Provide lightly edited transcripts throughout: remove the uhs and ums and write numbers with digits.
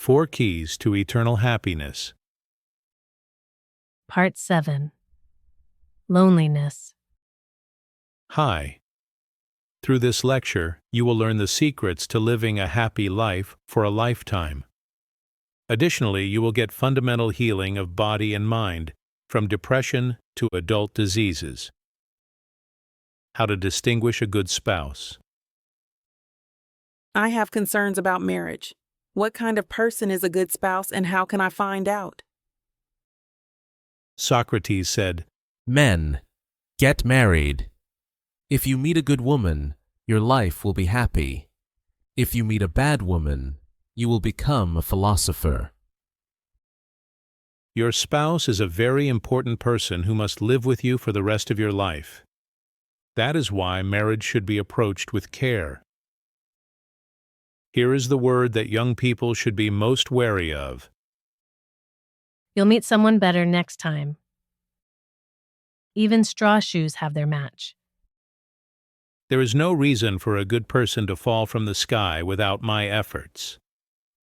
4 Keys to Eternal Happiness. Part 7. Loneliness. Hi. Through this lecture, you will learn the secrets to living a happy life for a lifetime. Additionally, you will get fundamental healing of body and mind, from depression to adult diseases. How to distinguish a good spouse. I have concerns about marriage. What kind of person is a good spouse and how can I find out? Socrates said, Men, get married. If you meet a good woman, your life will be happy. If you meet a bad woman, you will become a philosopher. Your spouse is a very important person who must live with you for the rest of your life. That is why marriage should be approached with care. Here is the word that young people should be most wary of. You'll meet someone better next time. Even straw shoes have their match. There is no reason for a good person to fall from the sky without my efforts.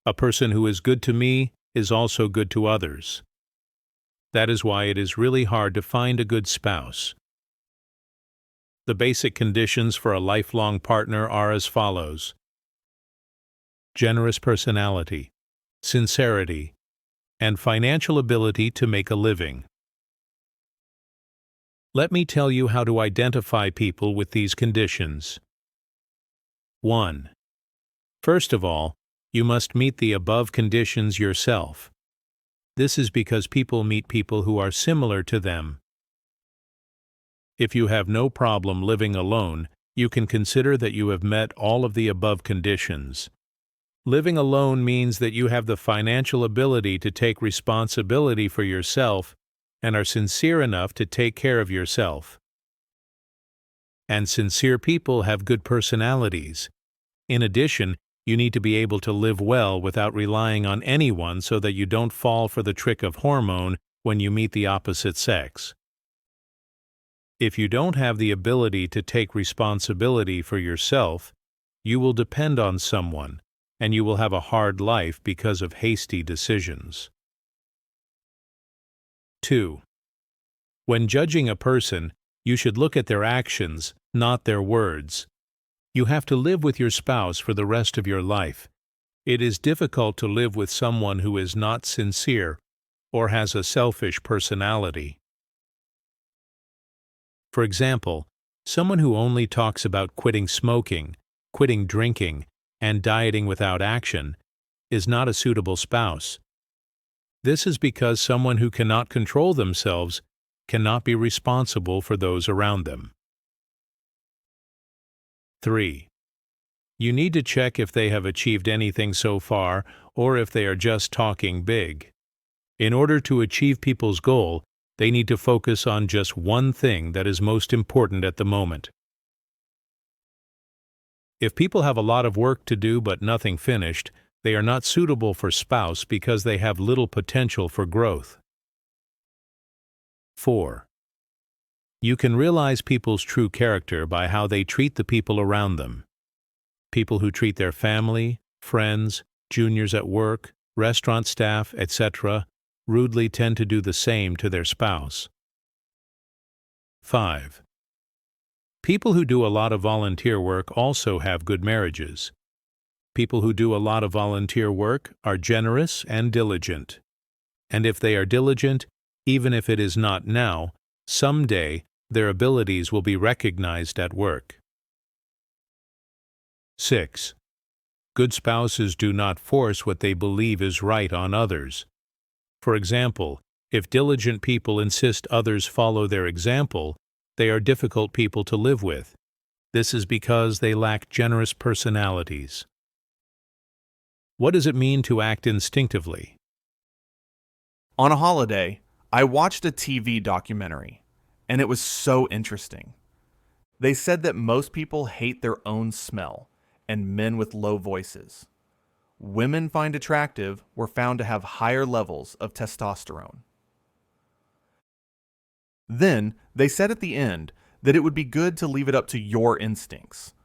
A person who is good to me is also good to others. That is why it is really hard to find a good spouse. The basic conditions for a lifelong partner are as follows: generous personality, sincerity, and financial ability to make a living. Let me tell you how to identify people with these conditions. 1. First of all, you must meet the above conditions yourself. This is because people meet people who are similar to them. If you have no problem living alone, you can consider that you have met all of the above conditions. Living alone means that you have the financial ability to take responsibility for yourself and are sincere enough to take care of yourself. And sincere people have good personalities. In addition, you need to be able to live well without relying on anyone so that you don't fall for the trick of hormone when you meet the opposite sex. If you don't have the ability to take responsibility for yourself, you will depend on someone, and you will have a hard life because of hasty decisions. 2. When judging a person, you should look at their actions, not their words. You have to live with your spouse for the rest of your life. It is difficult to live with someone who is not sincere or has a selfish personality. For example, someone who only talks about quitting smoking, quitting drinking, and dieting without action is not a suitable spouse. This is because someone who cannot control themselves cannot be responsible for those around them. 3. You need to check if they have achieved anything so far or if they are just talking big. In order to achieve people's goal, they need to focus on just one thing that is most important at the moment. If people have a lot of work to do but nothing finished, they are not suitable for spouse because they have little potential for growth. 4. You can realize people's true character by how they treat the people around them. People who treat their family, friends, juniors at work, restaurant staff, etc., rudely tend to do the same to their spouse. 5. People who do a lot of volunteer work also have good marriages. People who do a lot of volunteer work are generous and diligent. And if they are diligent, even if it is not now, someday their abilities will be recognized at work. 6. Good spouses do not force what they believe is right on others. For example, if diligent people insist others follow their example, they are difficult people to live with. This is because they lack generous personalities. What does it mean to act instinctively? On a holiday, I watched a TV documentary, and it was so interesting. They said that most people hate their own smell, and men with low voices. Women find attractive were found to have higher levels of testosterone. Then, they said at the end that it would be good to leave it up to your instincts.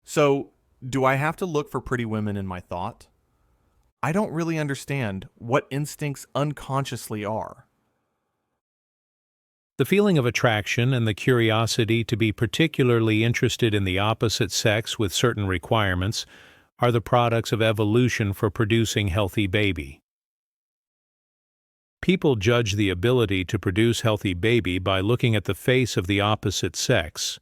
So, do I have to look for pretty women in my thought? I don't really understand what instincts unconsciously are. The feeling of attraction and the curiosity to be particularly interested in the opposite sex with certain requirements are the products of evolution for producing healthy baby. People judge the ability to produce healthy baby by looking at the face of the opposite sex.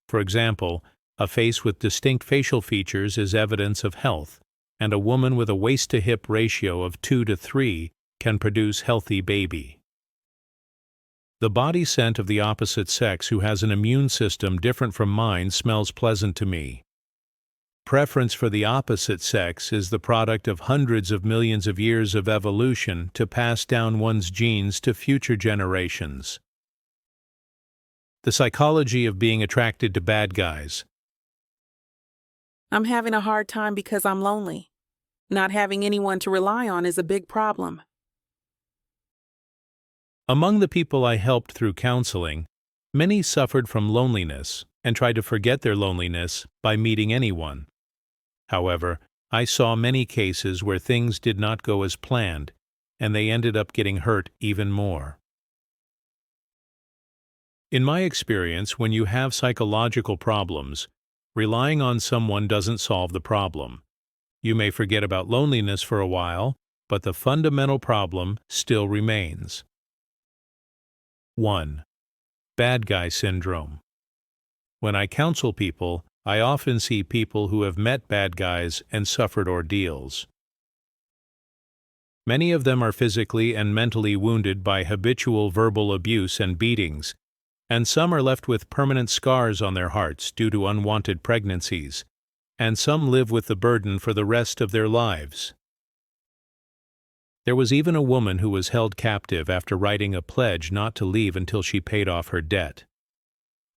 For example, a face with distinct facial features is evidence of health, and a woman with a waist-to-hip ratio of 2 to 3 can produce healthy baby. The body scent of the opposite sex who has an immune system different from mine smells pleasant to me. Preference for the opposite sex is the product of hundreds of millions of years of evolution to pass down one's genes to future generations. The psychology of being attracted to bad guys. I'm having a hard time because I'm lonely. Not having anyone to rely on is a big problem. Among the people I helped through counseling, many suffered from loneliness and tried to forget their loneliness by meeting anyone. However, I saw many cases where things did not go as planned, and they ended up getting hurt even more. In my experience, when you have psychological problems, relying on someone doesn't solve the problem. You may forget about loneliness for a while, but the fundamental problem still remains. 1. Bad guy syndrome. When I counsel people, I often see people who have met bad guys and suffered ordeals. Many of them are physically and mentally wounded by habitual verbal abuse and beatings, and some are left with permanent scars on their hearts due to unwanted pregnancies, and some live with the burden for the rest of their lives. There was even a woman who was held captive after writing a pledge not to leave until she paid off her debt.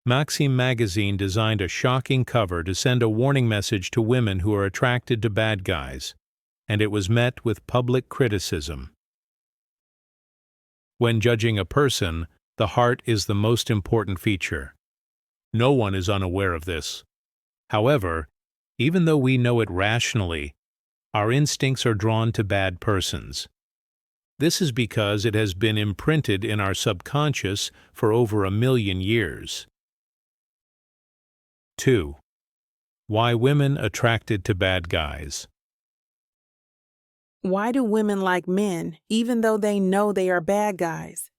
Maxim magazine designed a shocking cover to send a warning message to women who are attracted to bad guys, and it was met with public criticism. When judging a person, the heart is the most important feature. No one is unaware of this. However, even though we know it rationally, our instincts are drawn to bad persons. This is because it has been imprinted in our subconscious for over 1 million years. 2. Why women attracted to bad guys. Why do women like men, even though they know they are bad guys?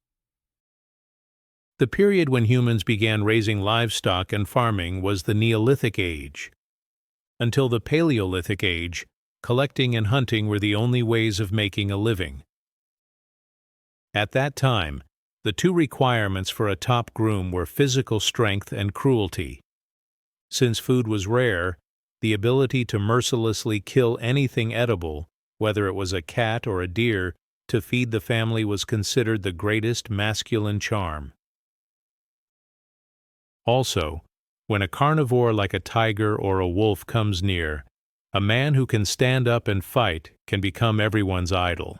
The period when humans began raising livestock and farming was the Neolithic Age. Until the Paleolithic Age, collecting and hunting were the only ways of making a living. At that time, the two requirements for a top groom were physical strength and cruelty. Since food was rare, the ability to mercilessly kill anything edible, whether it was a cat or a deer, to feed the family was considered the greatest masculine charm. Also, when a carnivore like a tiger or a wolf comes near, a man who can stand up and fight can become everyone's idol.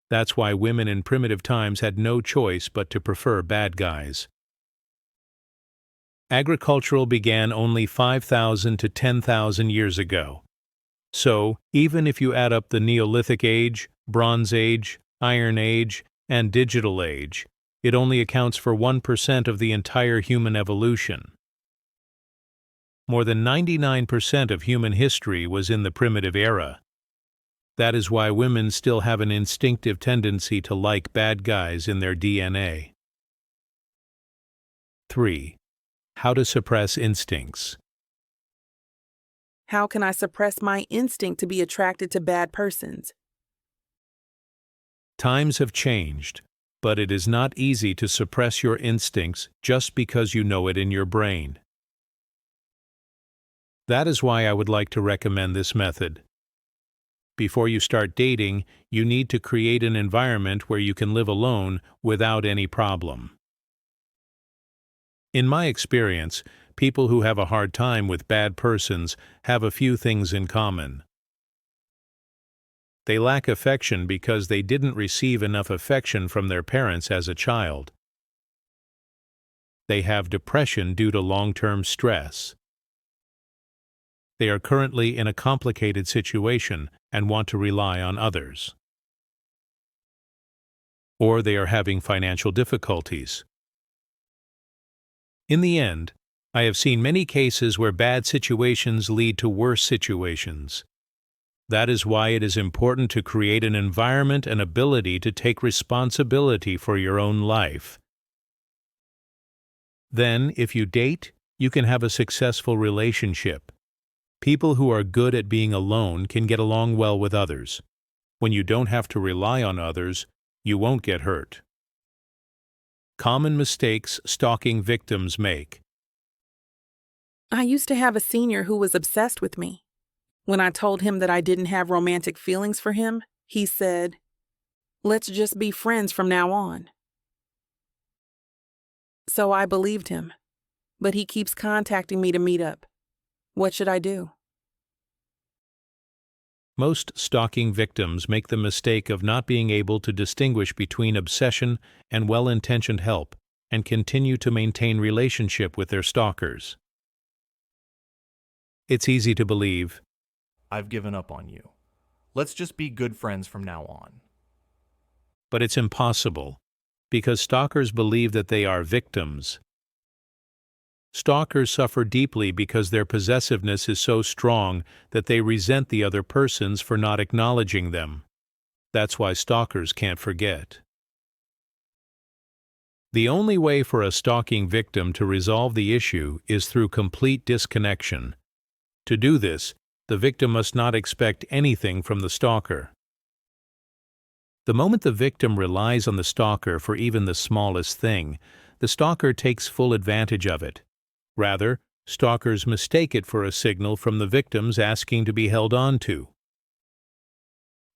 That's why women in primitive times had no choice but to prefer bad guys. Agricultural began only 5,000 to 10,000 years ago. So, even if you add up the Neolithic Age, Bronze Age, Iron Age, and Digital Age, it only accounts for 1% of the entire human evolution. More than 99% of human history was in the primitive era. That is why women still have an instinctive tendency to like bad guys in their DNA. 3. How to suppress instincts. How can I suppress my instinct to be attracted to bad persons? Times have changed, but it is not easy to suppress your instincts just because you know it in your brain. That is why I would like to recommend this method. Before you start dating, you need to create an environment where you can live alone without any problem. In my experience, people who have a hard time with bad persons have a few things in common. They lack affection because they didn't receive enough affection from their parents as a child. They have depression due to long-term stress. they are currently in a complicated situation and want to rely on others. Or they are having financial difficulties. In the end, I have seen many cases where bad situations lead to worse situations. That is why it is important to create an environment and ability to take responsibility for your own life. Then, if you date, you can have a successful relationship. People who are good at being alone can get along well with others. When you don't have to rely on others, you won't get hurt. Common mistakes stalking victims make. I used to have a senior who was obsessed with me. When I told him that I didn't have romantic feelings for him, he said, "Let's just be friends from now on." So I believed him, but he keeps contacting me to meet up. What should I do? Most stalking victims make the mistake of not being able to distinguish between obsession and well-intentioned help and continue to maintain relationship with their stalkers. It's easy to believe, I've given up on you. Let's just be good friends from now on. but it's impossible, because stalkers believe that they are victims. Stalkers suffer deeply because their possessiveness is so strong that they resent the other persons for not acknowledging them. That's why stalkers can't forget. The only way for a stalking victim to resolve the issue is through complete disconnection. To do this, the victim must not expect anything from the stalker. The moment the victim relies on the stalker for even the smallest thing, the stalker takes full advantage of it. Rather, stalkers mistake it for a signal from the victims asking to be held on to.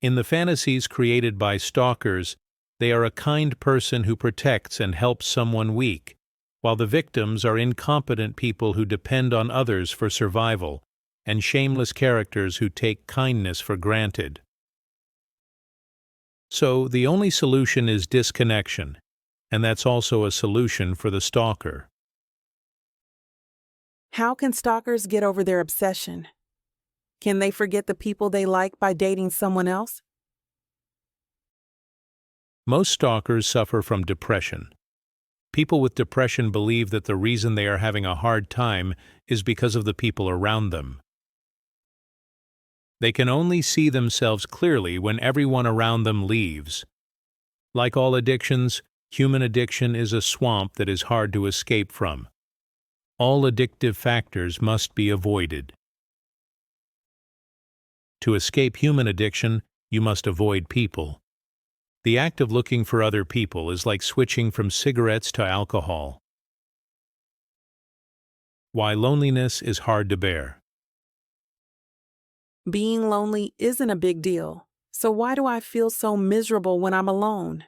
In the fantasies created by stalkers, they are a kind person who protects and helps someone weak, while the victims are incompetent people who depend on others for survival, and shameless characters who take kindness for granted. So, the only solution is disconnection, and that's also a solution for the stalker. How can stalkers get over their obsession? Can they forget the people they like by dating someone else? Most stalkers suffer from depression. People with depression believe that the reason they are having a hard time is because of the people around them. They can only see themselves clearly when everyone around them leaves. Like all addictions, human addiction is a swamp that is hard to escape from. All addictive factors must be avoided. To escape human addiction, you must avoid people. The act of looking for other people is like switching from cigarettes to alcohol. Why loneliness is hard to bear. Being lonely isn't a big deal, so why do I feel so miserable when I'm alone?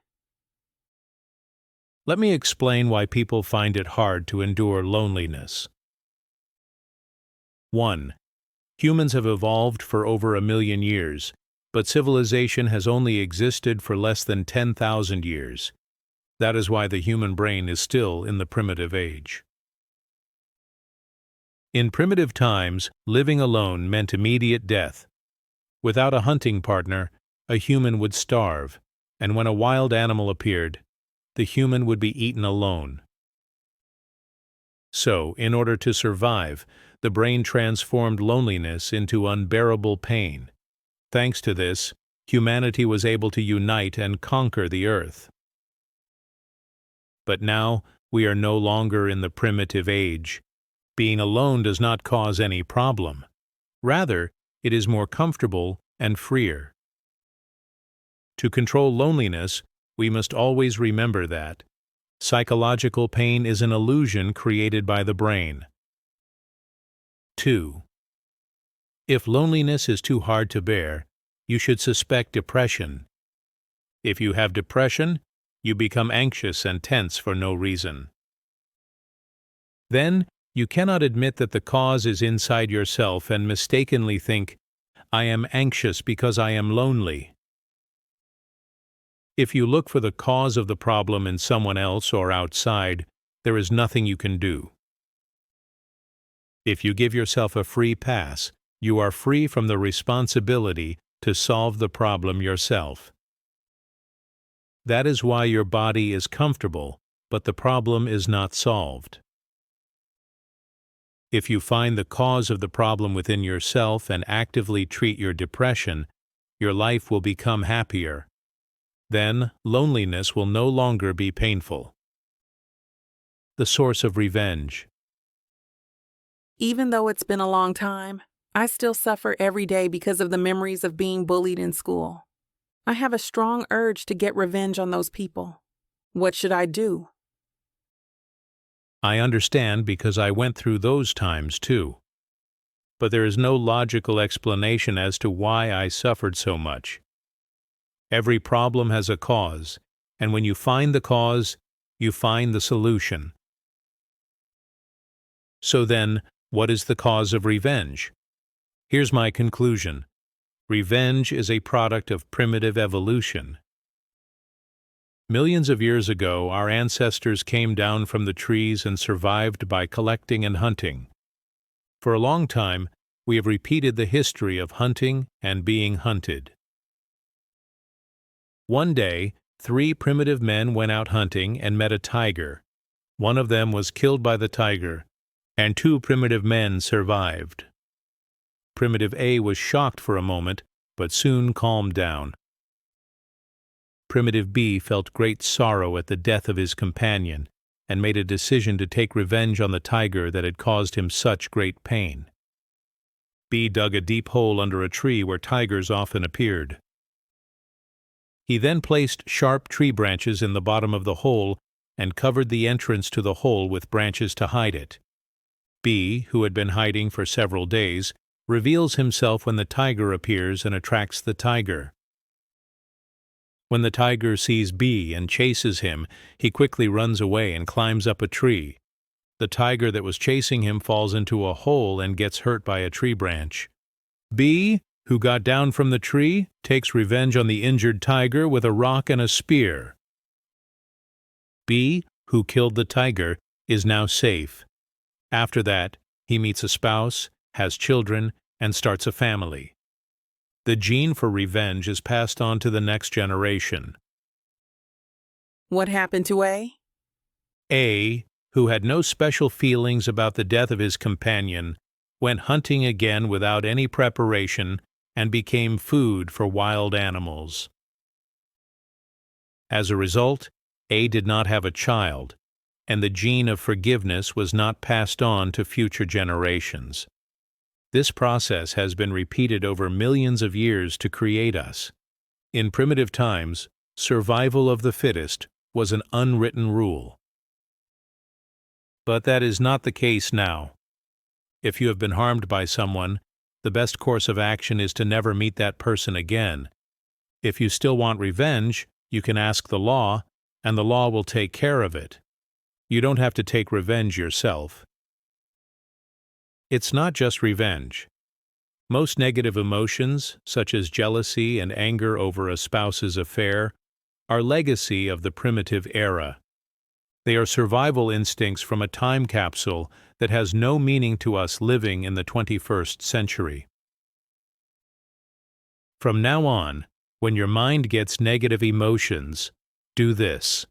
Let me explain why people find it hard to endure loneliness. 1. Humans have evolved for over 1 million years, but civilization has only existed for less than 10,000 years. That is why the human brain is still in the primitive age. In primitive times, living alone meant immediate death. Without a hunting partner, a human would starve, and when a wild animal appeared, the human would be eaten alone. So, in order to survive, the brain transformed loneliness into unbearable pain. Thanks to this, humanity was able to unite and conquer the earth. But now, we are no longer in the primitive age. Being alone does not cause any problem. Rather, it is more comfortable and freer. To control loneliness, we must always remember that psychological pain is an illusion created by the brain. 2. If loneliness is too hard to bear, you should suspect depression. If you have depression, you become anxious and tense for no reason. Then, you cannot admit that the cause is inside yourself and mistakenly think, "I am anxious because I am lonely." If you look for the cause of the problem in someone else or outside, there is nothing you can do. If you give yourself a free pass, you are free from the responsibility to solve the problem yourself. That is why your body is comfortable, but the problem is not solved. If you find the cause of the problem within yourself and actively treat your depression, your life will become happier. Then, loneliness will no longer be painful. The source of revenge. Even though it's been a long time, I still suffer every day because of the memories of being bullied in school. I have a strong urge to get revenge on those people. What should I do? I understand because I went through those times too. But there is no logical explanation as to why I suffered so much. Every problem has a cause, and when you find the cause, you find the solution. So then, what is the cause of revenge? Here's my conclusion. Revenge is a product of primitive evolution. Millions of years ago, our ancestors came down from the trees and survived by collecting and hunting. For a long time, we have repeated the history of hunting and being hunted. One day, 3 primitive men went out hunting and met a tiger. One of them was killed by the tiger, and 2 primitive men survived. Primitive A was shocked for a moment, but soon calmed down. Primitive B felt great sorrow at the death of his companion and made a decision to take revenge on the tiger that had caused him such great pain. B dug a deep hole under a tree where tigers often appeared. He then placed sharp tree branches in the bottom of the hole and covered the entrance to the hole with branches to hide it. B, who had been hiding for several days, reveals himself when the tiger appears and attracts the tiger. When the tiger sees B and chases him, he quickly runs away and climbs up a tree. The tiger that was chasing him falls into a hole and gets hurt by a tree branch. B, who got down from the tree, takes revenge on the injured tiger with a rock and a spear. B, who killed the tiger, is now safe. After that, he meets a spouse, has children, and starts a family. The gene for revenge is passed on to the next generation. What happened to A? A, who had no special feelings about the death of his companion, went hunting again without any preparation and became food for wild animals. As a result, A did not have a child, and the gene of forgiveness was not passed on to future generations. This process has been repeated over millions of years to create us. In primitive times, survival of the fittest was an unwritten rule. But that is not the case now. If you have been harmed by someone, the best course of action is to never meet that person again. If you still want revenge, you can ask the law, and the law will take care of it. You don't have to take revenge yourself. It's not just revenge. Most negative emotions, such as jealousy and anger over a spouse's affair, are legacy of the primitive era. They are survival instincts from a time capsule that has no meaning to us living in the 21st century. From now on, when your mind gets negative emotions, do this.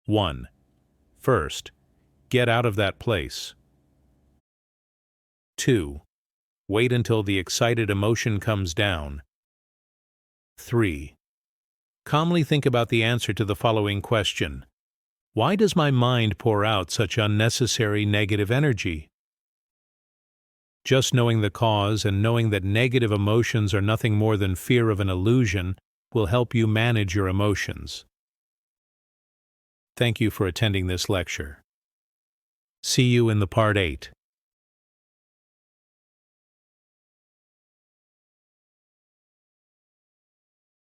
1. First, get out of that place. 2. Wait until the excited emotion comes down. 3. Calmly think about the answer to the following question. Why does my mind pour out such unnecessary negative energy? Just knowing the cause and knowing that negative emotions are nothing more than fear of an illusion will help you manage your emotions. Thank you for attending this lecture. See you in the Part 8.